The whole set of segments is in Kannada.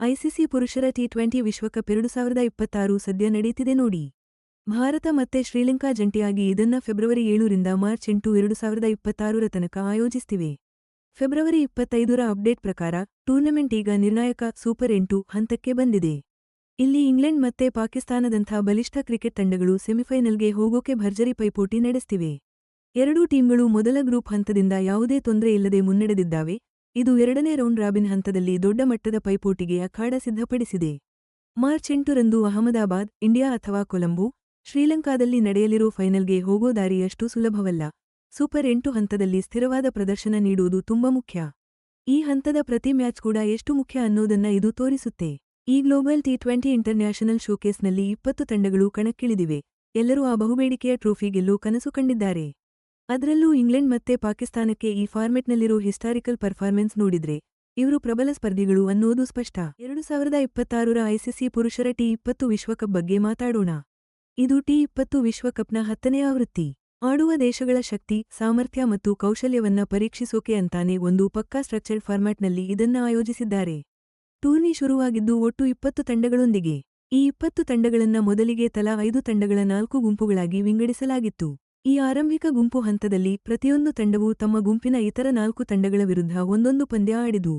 ಐಸಿಸಿ ಪುರುಷರ ಟಿ20 ವಿಶ್ವಕಪ್ 2026 ಸದ್ಯ ನಡೀತಿದೆ ನೋಡಿ. ಭಾರತ ಮತ್ತೆ ಶ್ರೀಲಂಕಾ ಜಂಟಿಯಾಗಿ ಇದನ್ನ ಫೆಬ್ರವರಿ 7 ರಿಂದ ಮಾರ್ಚ್ 8, 2026 ತನಕ ಆಯೋಜಿಸ್ತಿವೆ. ಫೆಬ್ರವರಿ 25ರ ಅಪ್ಡೇಟ್ ಪ್ರಕಾರ ಟೂರ್ನಮೆಂಟ್ ಈಗ ನಿರ್ಣಾಯಕ ಸೂಪರ್ 8 ಹಂತಕ್ಕೆ ಬಂದಿದೆ. ಇಲ್ಲಿ ಇಂಗ್ಲೆಂಡ್ ಮತ್ತೆ ಪಾಕಿಸ್ತಾನದಂಥ ಬಲಿಷ್ಠ ಕ್ರಿಕೆಟ್ ತಂಡಗಳು ಸೆಮಿಫೈನಲ್ಗೆ ಹೋಗೋಕೆ ಭರ್ಜರಿ ಪೈಪೋಟಿ ನಡೆಸ್ತಿವೆ. ಎರಡೂ ಟೀಮ್ಗಳು ಮೊದಲ ಗ್ರೂಪ್ ಹಂತದಿಂದ ಯಾವುದೇ ತೊಂದರೆ ಇಲ್ಲದೆ ಮುನ್ನಡೆದಿದ್ದಾವೆ. ಇದು ಎರಡನೇ ರೌಂಡ್ ರಾಬಿನ್ ಹಂತದಲ್ಲಿ ದೊಡ್ಡ ಮಟ್ಟದ ಪೈಪೋಟಿಗೆ ಅಖಾಡ ಸಿದ್ಧಪಡಿಸಿದೆ. ಮಾರ್ಚ್ 8ರಂದು ಅಹಮದಾಬಾದ್, ಇಂಡಿಯಾ ಅಥವಾ ಕೊಲಂಬೋ, ಶ್ರೀಲಂಕಾದಲ್ಲಿ ನಡೆಯಲಿರೋ ಫೈನಲ್ಗೆ ಹೋಗೋ ದಾರಿ ಅಷ್ಟು ಸುಲಭವಲ್ಲ. ಸೂಪರ್ 8 ಹಂತದಲ್ಲಿ ಸ್ಥಿರವಾದ ಪ್ರದರ್ಶನ ನೀಡುವುದು ತುಂಬಾ ಮುಖ್ಯ. ಈ ಹಂತದ ಪ್ರತಿ ಮ್ಯಾಚ್ ಕೂಡ ಎಷ್ಟು ಮುಖ್ಯ ಅನ್ನೋದನ್ನ ಇದು ತೋರಿಸುತ್ತೆ. ಈ ಗ್ಲೋಬಲ್ ಟಿ20 ಇಂಟರ್ನ್ಯಾಷನಲ್ ಶೋಕೇಸ್ನಲ್ಲಿ 20 ತಂಡಗಳು ಕಣಕ್ಕಿಳಿದಿವೆ. ಎಲ್ಲರೂ ಆ ಬಹುಬೇಡಿಕೆಯ ಟ್ರೋಫಿ ಗೆಲ್ಲೋ ಕನಸು ಕಂಡಿದ್ದಾರೆ. ಅದರಲ್ಲೂ ಇಂಗ್ಲೆಂಡ್ ಮತ್ತೆ ಪಾಕಿಸ್ತಾನಕ್ಕೆ ಈ ಫಾರ್ಮೆಟ್ನಲ್ಲಿರೋ ಹಿಸ್ಟಾರಿಕಲ್ ಪರ್ಫಾರ್ಮೆನ್ಸ್ ನೋಡಿದ್ರೆ ಇವರು ಪ್ರಬಲ ಸ್ಪರ್ಧಿಗಳು ಅನ್ನೋದು ಸ್ಪಷ್ಟ. 2026ರ ಐಸಿಸಿ ಪುರುಷರ ಟಿ20 ವಿಶ್ವಕಪ್ ಬಗ್ಗೆ ಮಾತಾಡೋಣ. ಇದು ಟಿ20 ವಿಶ್ವಕಪ್ನ 10ನೇ ಆವೃತ್ತಿ. ಆಡುವ ದೇಶಗಳ ಶಕ್ತಿ, ಸಾಮರ್ಥ್ಯ ಮತ್ತು ಕೌಶಲ್ಯವನ್ನ ಪರೀಕ್ಷಿಸೋಕೆ ಅಂತಾನೆ ಒಂದು ಪಕ್ಕಾ ಸ್ಟ್ರಕ್ಚರ್ಡ್ ಫಾರ್ಮ್ಯಾಟ್ನಲ್ಲಿ ಇದನ್ನ ಆಯೋಜಿಸಿದ್ದಾರೆ. ಟೂರ್ನಿ ಶುರುವಾಗಿದ್ದು ಒಟ್ಟು 20 ತಂಡಗಳೊಂದಿಗೆ. ಈ 20 ತಂಡಗಳನ್ನ ಮೊದಲಿಗೆ ತಲಾ 5 ತಂಡಗಳ 4 ಗುಂಪುಗಳಾಗಿ ವಿಂಗಡಿಸಲಾಗಿತ್ತು. ಈ ಆರಂಭಿಕ ಗುಂಪು ಹಂತದಲ್ಲಿ ಪ್ರತಿಯೊಂದು ತಂಡವೂ ತಮ್ಮ ಗುಂಪಿನ ಇತರ 4 ತಂಡಗಳ ವಿರುದ್ಧ ಒಂದೊಂದು ಪಂದ್ಯ ಆಡಿದು.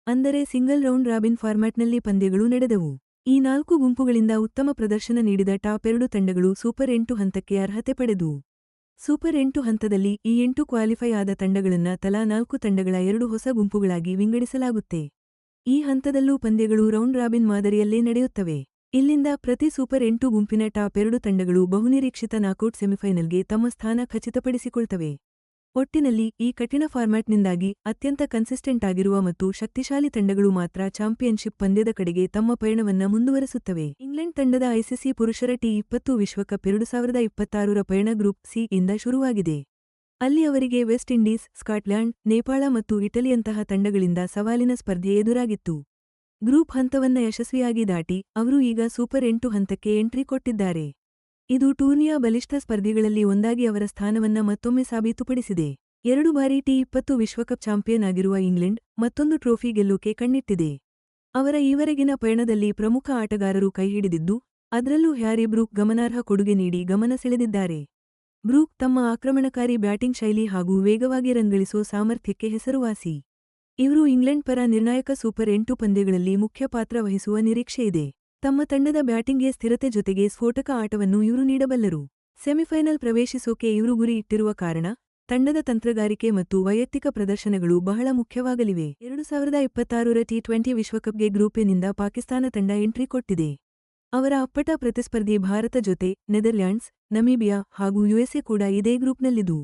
ಅಂದರೆ ಸಿಂಗಲ್ ರೌಂಡ್ ರಾಬಿನ್ ಫಾರ್ಮ್ಯಾಟ್ನಲ್ಲಿ ಪಂದ್ಯಗಳು ನಡೆದವು. ಈ 4 ಗುಂಪುಗಳಿಂದ ಉತ್ತಮ ಪ್ರದರ್ಶನ ನೀಡಿದ ಟಾಪ್ 2 ತಂಡಗಳು ಸೂಪರ್ 8 ಹಂತಕ್ಕೆ ಅರ್ಹತೆ ಪಡೆದು. ಸೂಪರ್ 8 ಹಂತದಲ್ಲಿ ಈ 8 ಕ್ವಾಲಿಫೈ ಆದ ತಂಡಗಳನ್ನ ತಲಾ 4 ತಂಡಗಳ 2 ಹೊಸ ಗುಂಪುಗಳಾಗಿ ವಿಂಗಡಿಸಲಾಗುತ್ತೆ. ಈ ಹಂತದಲ್ಲೂ ಪಂದ್ಯಗಳು ರೌಂಡ್ ರಾಬಿನ್ ಮಾದರಿಯಲ್ಲೇ ನಡೆಯುತ್ತವೆ. ಇಲ್ಲಿಂದ ಪ್ರತಿ ಸೂಪರ್ 8 ಗುಂಪಿನ ಟಾಪ್ 2 ತಂಡಗಳು ಬಹುನಿರೀಕ್ಷಿತ ನಾಕೌಟ್ ಸೆಮಿಫೈನಲ್ಗೆ ತಮ್ಮ ಸ್ಥಾನ ಖಚಿತಪಡಿಸಿಕೊಳ್ತವೆ. ಒಟ್ಟಿನಲ್ಲಿ ಈ ಕಠಿಣ ಫಾರ್ಮ್ಯಾಟ್ನಿಂದಾಗಿ ಅತ್ಯಂತ ಕನ್ಸಿಸ್ಟೆಂಟ್ ಆಗಿರುವ ಮತ್ತು ಶಕ್ತಿಶಾಲಿ ತಂಡಗಳು ಮಾತ್ರ ಚಾಂಪಿಯನ್ಶಿಪ್ ಪಂದ್ಯದ ಕಡೆಗೆ ತಮ್ಮ ಪಯಣವನ್ನ ಮುಂದುವರೆಸುತ್ತವೆ. ಇಂಗ್ಲೆಂಡ್ ತಂಡದ ಐಸಿಸಿ ಪುರುಷರ ಟಿ20 ವಿಶ್ವಕಪ್ 2026ರ ಪಯಣ ಗ್ರೂಪ್ ಸಿ ಇಂದ ಶುರುವಾಗಿದೆ. ಅಲ್ಲಿ ಅವರಿಗೆ ವೆಸ್ಟ್ ಇಂಡೀಸ್, ಸ್ಕಾಟ್ಲ್ಯಾಂಡ್, ನೇಪಾಳ ಮತ್ತು ಇಟಲಿಯಂತಹ ತಂಡಗಳಿಂದ ಸವಾಲಿನ ಸ್ಪರ್ಧೆ ಎದುರಾಗಿತ್ತು. ಗ್ರೂಪ್ ಹಂತವನ್ನ ಯಶಸ್ವಿಯಾಗಿ ದಾಟಿ ಅವರು ಈಗ ಸೂಪರ್ 8 ಹಂತಕ್ಕೆ ಎಂಟ್ರಿ ಕೊಟ್ಟಿದ್ದಾರೆ. ಇದು ಟೂರ್ನಿಯ ಬಲಿಷ್ಠ ಸ್ಪರ್ಧಿಗಳಲ್ಲಿ ಒಂದಾಗಿ ಅವರ ಸ್ಥಾನವನ್ನ ಮತ್ತೊಮ್ಮೆ ಸಾಬೀತುಪಡಿಸಿದೆ. 2 ಬಾರಿ ಟಿ20 ವಿಶ್ವಕಪ್ ಚಾಂಪಿಯನ್ ಆಗಿರುವ ಇಂಗ್ಲೆಂಡ್ ಮತ್ತೊಂದು ಟ್ರೋಫಿ ಗೆಲ್ಲೋಕೆ ಕಣ್ಣಿಟ್ಟಿದೆ. ಅವರ ಈವರೆಗಿನ ಪಯಣದಲ್ಲಿ ಪ್ರಮುಖ ಆಟಗಾರರು ಕೈಹಿಡಿದಿದ್ದು, ಅದರಲ್ಲೂ ಹ್ಯಾರಿ ಬ್ರೂಕ್ ಗಮನಾರ್ಹ ಕೊಡುಗೆ ನೀಡಿ ಗಮನ ಸೆಳೆದಿದ್ದಾರೆ. ಬ್ರೂಕ್ ತಮ್ಮ ಆಕ್ರಮಣಕಾರಿ ಬ್ಯಾಟಿಂಗ್ ಶೈಲಿ ಹಾಗೂ ವೇಗವಾಗಿ ರನ್ ಗಳಿಸೋ ಸಾಮರ್ಥ್ಯಕ್ಕೆ ಹೆಸರುವಾಸಿ. ಇವರು ಇಂಗ್ಲೆಂಡ್ ಪರ ನಿರ್ಣಾಯಕ ಸೂಪರ್ 8 ಪಂದ್ಯಗಳಲ್ಲಿ ಮುಖ್ಯ ಪಾತ್ರ ವಹಿಸುವ ನಿರೀಕ್ಷೆಯಿದೆ. ತಮ್ಮ ತಂಡದ ಬ್ಯಾಟಿಂಗ್ಗೆ ಸ್ಥಿರತೆ ಜೊತೆಗೆ ಸ್ಫೋಟಕ ಆಟವನ್ನು ಇವರು ನೀಡಬಲ್ಲರು. ಸೆಮಿಫೈನಲ್ ಪ್ರವೇಶಿಸೋಕೆ ಇವರು ಗುರಿ ಇಟ್ಟಿರುವ ಕಾರಣ ತಂಡದ ತಂತ್ರಗಾರಿಕೆ ಮತ್ತು ವೈಯಕ್ತಿಕ ಪ್ರದರ್ಶನಗಳು ಬಹಳ ಮುಖ್ಯವಾಗಲಿವೆ. 2026ರ ಟಿ20 ವಿಶ್ವಕಪ್ಗೆ ಗ್ರೂಪ್ ಎನಿಂದ ಪಾಕಿಸ್ತಾನ ತಂಡ ಎಂಟ್ರಿ ಕೊಟ್ಟಿದೆ. ಅವರ ಅಪ್ಪಟ ಪ್ರತಿಸ್ಪರ್ಧಿ ಭಾರತ ಜೊತೆ ನೆದರ್ಲ್ಯಾಂಡ್ಸ್, ನಮೀಬಿಯಾ ಹಾಗೂ ಯುಎಸ್ಎ ಕೂಡ ಇದೇ ಗ್ರೂಪ್ನಲ್ಲಿದ್ದು.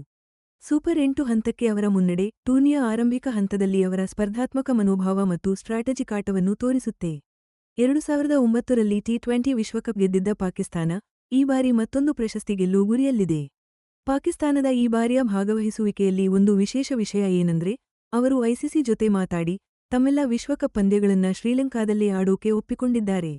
ಸೂಪರ್ 8 ಹಂತಕ್ಕೆ ಅವರ ಮುನ್ನಡೆ ಟೂರ್ನಿಯ ಆರಂಭಿಕ ಹಂತದಲ್ಲಿ ಅವರ ಸ್ಪರ್ಧಾತ್ಮಕ ಮನೋಭಾವ ಮತ್ತು ಸ್ಟ್ರಾಟಜಿಕ್ ಆಟವನ್ನು ತೋರಿಸುತ್ತೆ. 2009ರಲ್ಲಿ ಟಿ20 ವಿಶ್ವಕಪ್ ಗೆದ್ದಿದ್ದ ಪಾಕಿಸ್ತಾನ ಈ ಬಾರಿ ಮತ್ತೊಂದು ಪ್ರಶಸ್ತಿ ಗೆಲ್ಲೋ ಗುರಿಯಲ್ಲಿದೆ. ಪಾಕಿಸ್ತಾನದ ಈ ಬಾರಿಯ ಭಾಗವಹಿಸುವಿಕೆಯಲ್ಲಿ ಒಂದು ವಿಶೇಷ ವಿಷಯ ಏನಂದ್ರೆ ಅವರು ಐಸಿಸಿ ಜೊತೆ ಮಾತಾಡಿ ತಮ್ಮೆಲ್ಲ ವಿಶ್ವಕಪ್ ಪಂದ್ಯಗಳನ್ನ ಶ್ರೀಲಂಕಾದಲ್ಲೇ ಆಡೋಕೆ ಒಪ್ಪಿಕೊಂಡಿದ್ದಾರೆ.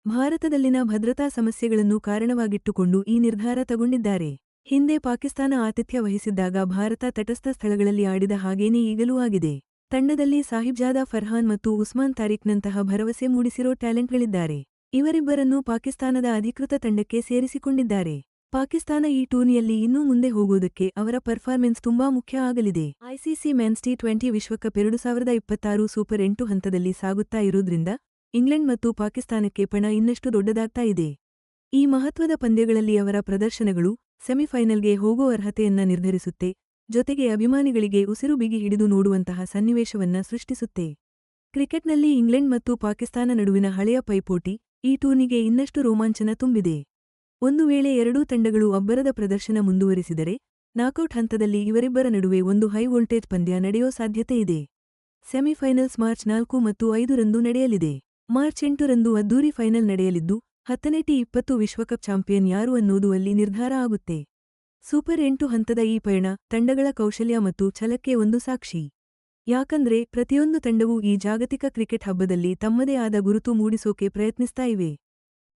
ಭಾರತದಲ್ಲಿನ ಭದ್ರತಾ ಸಮಸ್ಯೆಗಳನ್ನು ಕಾರಣವಾಗಿಟ್ಟುಕೊಂಡು ಈ ನಿರ್ಧಾರ ತಗೊಂಡಿದ್ದಾರೆ. ಹಿಂದೆ ಪಾಕಿಸ್ತಾನ ಆತಿಥ್ಯ ವಹಿಸಿದ್ದಾಗ ಭಾರತ ತಟಸ್ಥ ಸ್ಥಳಗಳಲ್ಲಿ ಆಡಿದ ಹಾಗೇನೇ ಈಗಲೂ ಆಗಿದೆ. ತಂಡದಲ್ಲಿ ಸಾಹಿಬ್ಜಾದಾ ಫರ್ಹಾನ್ ಮತ್ತು ಉಸ್ಮಾನ್ ತಾರಿಕ್ನಂತಹ ಭರವಸೆ ಮೂಡಿಸಿರೋ ಟ್ಯಾಲೆಂಟ್ಗಳಿದ್ದಾರೆ. ಇವರಿಬ್ಬರನ್ನೂ ಪಾಕಿಸ್ತಾನದ ಅಧಿಕೃತ ತಂಡಕ್ಕೆ ಸೇರಿಸಿಕೊಂಡಿದ್ದಾರೆ. ಪಾಕಿಸ್ತಾನ ಈ ಟೂರ್ನಿಯಲ್ಲಿ ಇನ್ನೂ ಮುಂದೆ ಹೋಗೋದಕ್ಕೆ ಅವರ ಪರ್ಫಾರ್ಮೆನ್ಸ್ ತುಂಬಾ ಮುಖ್ಯ ಆಗಲಿದೆ. ಐಸಿಸಿ ಮೆನ್ಸ್ ಟಿ20 ವಿಶ್ವಕಪ್ 2026 ಸೂಪರ್ 8 ಹಂತದಲ್ಲಿ ಸಾಗುತ್ತಾ ಇರೋದ್ರಿಂದ ಇಂಗ್ಲೆಂಡ್ ಮತ್ತು ಪಾಕಿಸ್ತಾನಕ್ಕೆ ಪಣ ಇನ್ನಷ್ಟು ದೊಡ್ಡದಾಗ್ತಾ ಇದೆ. ಈ ಮಹತ್ವದ ಪಂದ್ಯಗಳಲ್ಲಿ ಅವರ ಪ್ರದರ್ಶನಗಳು ಸೆಮಿಫೈನಲ್ಗೆ ಹೋಗೋ ಅರ್ಹತೆಯನ್ನ ನಿರ್ಧರಿಸುತ್ತೆ. ಜೊತೆಗೆ ಅಭಿಮಾನಿಗಳಿಗೆ ಉಸಿರು ಬಿಗಿ ಹಿಡಿದು ನೋಡುವಂತಹ ಸನ್ನಿವೇಶವನ್ನ ಸೃಷ್ಟಿಸುತ್ತೆ. ಕ್ರಿಕೆಟ್ನಲ್ಲಿ ಇಂಗ್ಲೆಂಡ್ ಮತ್ತು ಪಾಕಿಸ್ತಾನ ನಡುವಿನ ಹಳೆಯ ಪೈಪೋಟಿ ಈ ಟೂರ್ನಿಗೆ ಇನ್ನಷ್ಟು ರೋಮಾಂಚನ ತುಂಬಿದೆ. ಒಂದು ವೇಳೆ ಎರಡೂ ತಂಡಗಳು ಅಬ್ಬರದ ಪ್ರದರ್ಶನ ಮುಂದುವರಿಸಿದರೆ ನಾಕೌಟ್ ಹಂತದಲ್ಲಿ ಇವರಿಬ್ಬರ ನಡುವೆ ಒಂದು ಹೈ ವೋಲ್ಟೇಜ್ ಪಂದ್ಯ ನಡೆಯೋ ಸಾಧ್ಯತೆಯಿದೆ. ಸೆಮಿಫೈನಲ್ಸ್ ಮಾರ್ಚ್ 4 ಮತ್ತು 5ರಂದು ನಡೆಯಲಿದೆ. ಮಾರ್ಚ್ 8ರಂದು ಅದ್ದೂರಿ ಫೈನಲ್ ನಡೆಯಲಿದ್ದು 10ನೇ ಟಿ20 ವಿಶ್ವಕಪ್ ಚಾಂಪಿಯನ್ ಯಾರು ಅನ್ನೋದು ಅಲ್ಲಿ ನಿರ್ಧಾರ ಆಗುತ್ತೆ. ಸೂಪರ್ 8 ಹಂತದ ಈ ಪಯಣ ತಂಡಗಳ ಕೌಶಲ್ಯ ಮತ್ತು ಛಲಕ್ಕೆ ಒಂದು ಸಾಕ್ಷಿ. ಯಾಕಂದ್ರೆ ಪ್ರತಿಯೊಂದು ತಂಡವೂ ಈ ಜಾಗತಿಕ ಕ್ರಿಕೆಟ್ ಹಬ್ಬದಲ್ಲಿ ತಮ್ಮದೇ ಆದ ಗುರುತು ಮೂಡಿಸೋಕೆ ಪ್ರಯತ್ನಿಸ್ತಾ ಇವೆ.